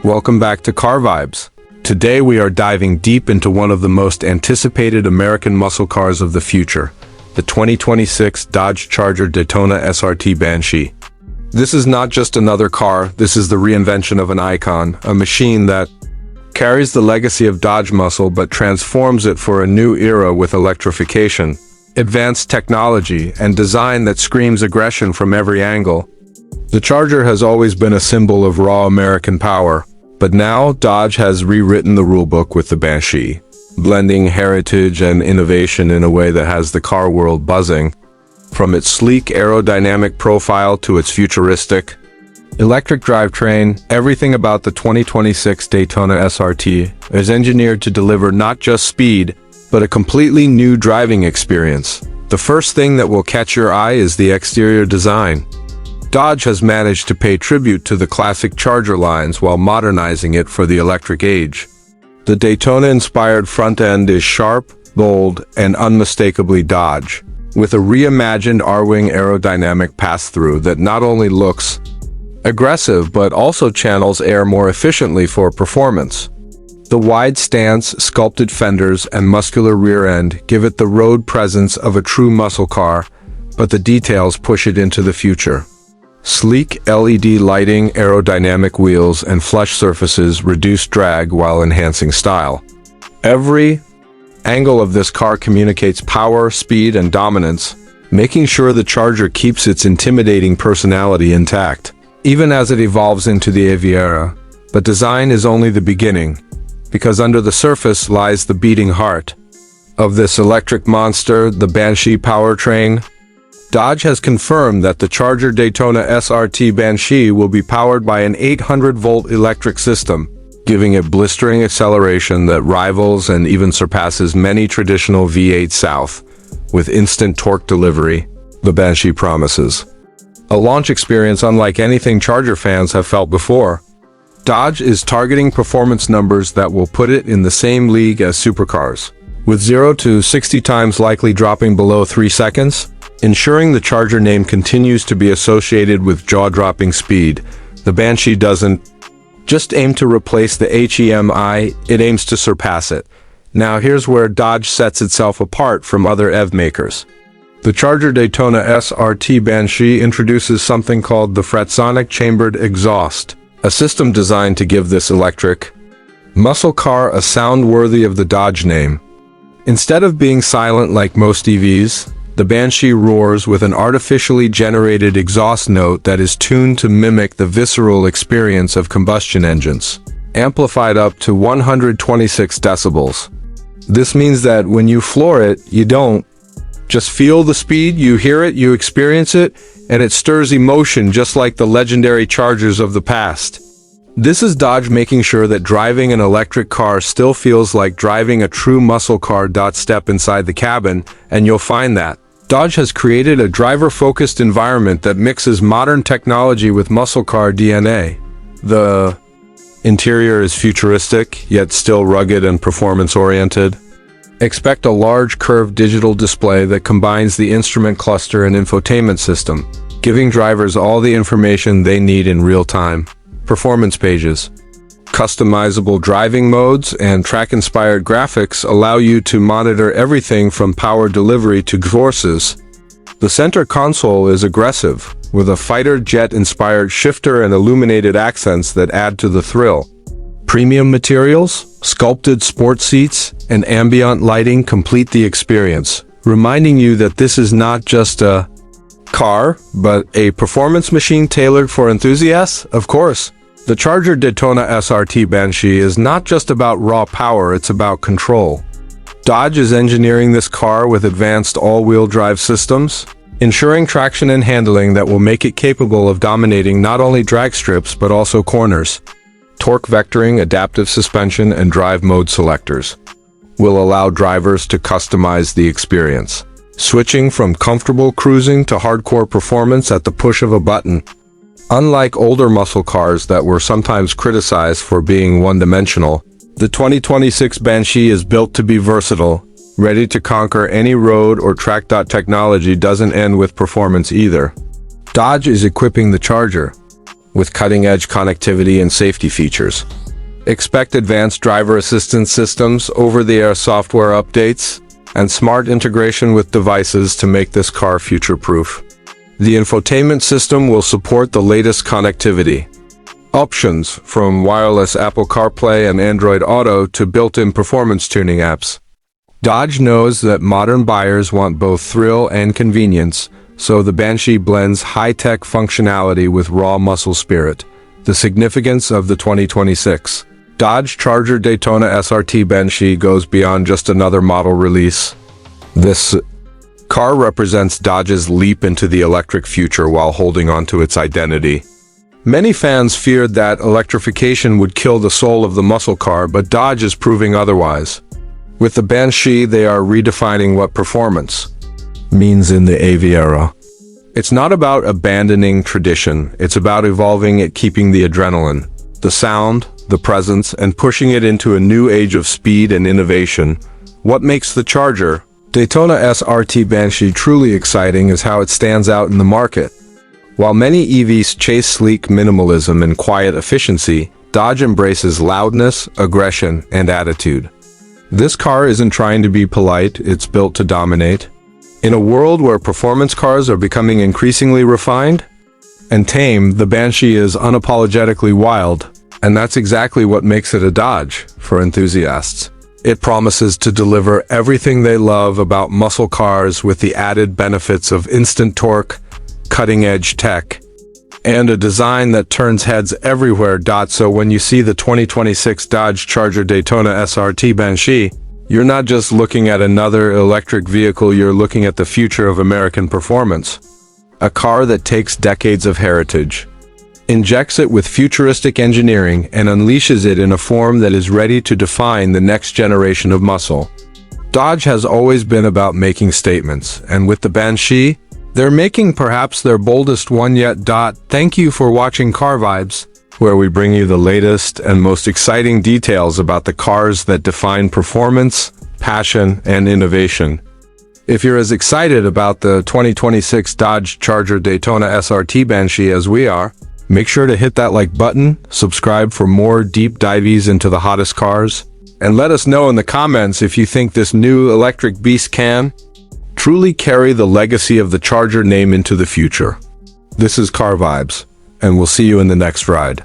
Welcome back to Car Vibes. Today we are diving deep into one of the most anticipated American muscle cars of the future, the 2026 Dodge Charger Daytona SRT Banshee. This is not just another car, this is the reinvention of an icon, a machine that carries the legacy of Dodge muscle but transforms it for a new era with electrification, advanced technology, and design that screams aggression from every angle. The Charger has always been a symbol of raw American power, but now Dodge has rewritten the rulebook with the Banshee, blending heritage and innovation in a way that has the car world buzzing. From its sleek aerodynamic profile to its futuristic electric drivetrain, everything about the 2026 Daytona SRT is engineered to deliver not just speed, but a completely new driving experience. The first thing that will catch your eye is the exterior design. Dodge has managed to pay tribute to the classic Charger lines while modernizing it for the electric age. The Daytona-inspired front end is sharp, bold, and unmistakably Dodge, with a reimagined R-wing aerodynamic pass-through that not only looks aggressive but also channels air more efficiently for performance. The wide stance, sculpted fenders, and muscular rear end give it the road presence of a true muscle car, but the details push it into the future. Sleek LED lighting, aerodynamic wheels, and flush surfaces reduce drag while enhancing style. Every angle of this car communicates power, speed, and dominance, making sure the Charger keeps its intimidating personality intact, even as it evolves into the AV era. But design is only the beginning, because under the surface lies the beating heart of this electric monster, the Banshee powertrain. Dodge has confirmed that the Charger Daytona SRT Banshee will be powered by an 800-volt electric system, giving it blistering acceleration that rivals and even surpasses many traditional V8 South. With instant torque delivery, the Banshee promises a launch experience unlike anything Charger fans have felt before. Dodge is targeting performance numbers that will put it in the same league as supercars, with 0 to 60 times likely dropping below 3 seconds. Ensuring the Charger name continues to be associated with jaw-dropping speed, the Banshee doesn't just aim to replace the HEMI, it aims to surpass it. Now here's where Dodge sets itself apart from other EV makers. The Charger Daytona SRT Banshee introduces something called the Fratzonic Chambered Exhaust, a system designed to give this electric muscle car a sound worthy of the Dodge name. Instead of being silent like most EVs, the Banshee roars with an artificially generated exhaust note that is tuned to mimic the visceral experience of combustion engines, amplified up to 126 decibels. This means that when you floor it, you don't just feel the speed, you hear it, you experience it, and it stirs emotion just like the legendary Chargers of the past. This is Dodge making sure that driving an electric car still feels like driving a true muscle car. Step inside the cabin, and you'll find that Dodge has created a driver-focused environment that mixes modern technology with muscle car DNA. The interior is futuristic, yet still rugged and performance-oriented. Expect a large curved digital display that combines the instrument cluster and infotainment system, giving drivers all the information they need in real time. Performance pages, customizable driving modes, and track-inspired graphics allow you to monitor everything from power delivery to forces. The center console is aggressive, with a fighter jet-inspired shifter and illuminated accents that add to the thrill. Premium materials, sculpted sports seats, and ambient lighting complete the experience, reminding you that this is not just a car, but a performance machine tailored for enthusiasts. Of course, the Charger Daytona SRT Banshee is not just about raw power, it's about control. Dodge is engineering this car with advanced all-wheel drive systems, ensuring traction and handling that will make it capable of dominating not only drag strips but also corners. Torque vectoring, adaptive suspension, and drive mode selectors will allow drivers to customize the experience, switching from comfortable cruising to hardcore performance at the push of a button. Unlike older muscle cars that were sometimes criticized for being one-dimensional, the 2026 Banshee is built to be versatile, ready to conquer any road or track. Technology doesn't end with performance either. Dodge is equipping the Charger with cutting-edge connectivity and safety features. Expect advanced driver assistance systems, over-the-air software updates, and smart integration with devices to make this car future-proof. The infotainment system will support the latest connectivity options, from wireless Apple CarPlay and Android Auto to built-in performance tuning apps. Dodge knows that modern buyers want both thrill and convenience, so the Banshee blends high-tech functionality with raw muscle spirit. The significance of the 2026 Dodge Charger Daytona SRT Banshee goes beyond just another model release. This car represents Dodge's leap into the electric future while holding on to its identity. Many fans feared that electrification would kill the soul of the muscle car, but Dodge is proving otherwise. With the Banshee, they are redefining what performance means in the AV era. It's not about abandoning tradition, it's about evolving it, keeping the adrenaline, the sound, the presence, and pushing it into a new age of speed and innovation. What makes the Charger Daytona SRT Banshee truly exciting is how it stands out in the market. While many EVs chase sleek minimalism and quiet efficiency, Dodge embraces loudness, aggression, and attitude. This car isn't trying to be polite, it's built to dominate. In a world where performance cars are becoming increasingly refined and tame, the Banshee is unapologetically wild, and that's exactly what makes it a Dodge for enthusiasts. It promises to deliver everything they love about muscle cars with the added benefits of instant torque, cutting-edge tech, and a design that turns heads everywhere. So when you see the 2026 Dodge Charger Daytona SRT Banshee, you're not just looking at another electric vehicle, you're looking at the future of American performance. A car that takes decades of heritage, injects it with futuristic engineering, and unleashes it in a form that is ready to define the next generation of muscle. Dodge has always been about making statements, and with the Banshee, they're making perhaps their boldest one yet. Thank you for watching Car Vibes, where we bring you the latest and most exciting details about the cars that define performance, passion, and innovation. If you're as excited about the 2026 Dodge Charger Daytona SRT Banshee as we are, make sure to hit that like button, subscribe for more deep dives into the hottest cars, and let us know in the comments if you think this new electric beast can truly carry the legacy of the Charger name into the future. This is Car Vibes, and we'll see you in the next ride.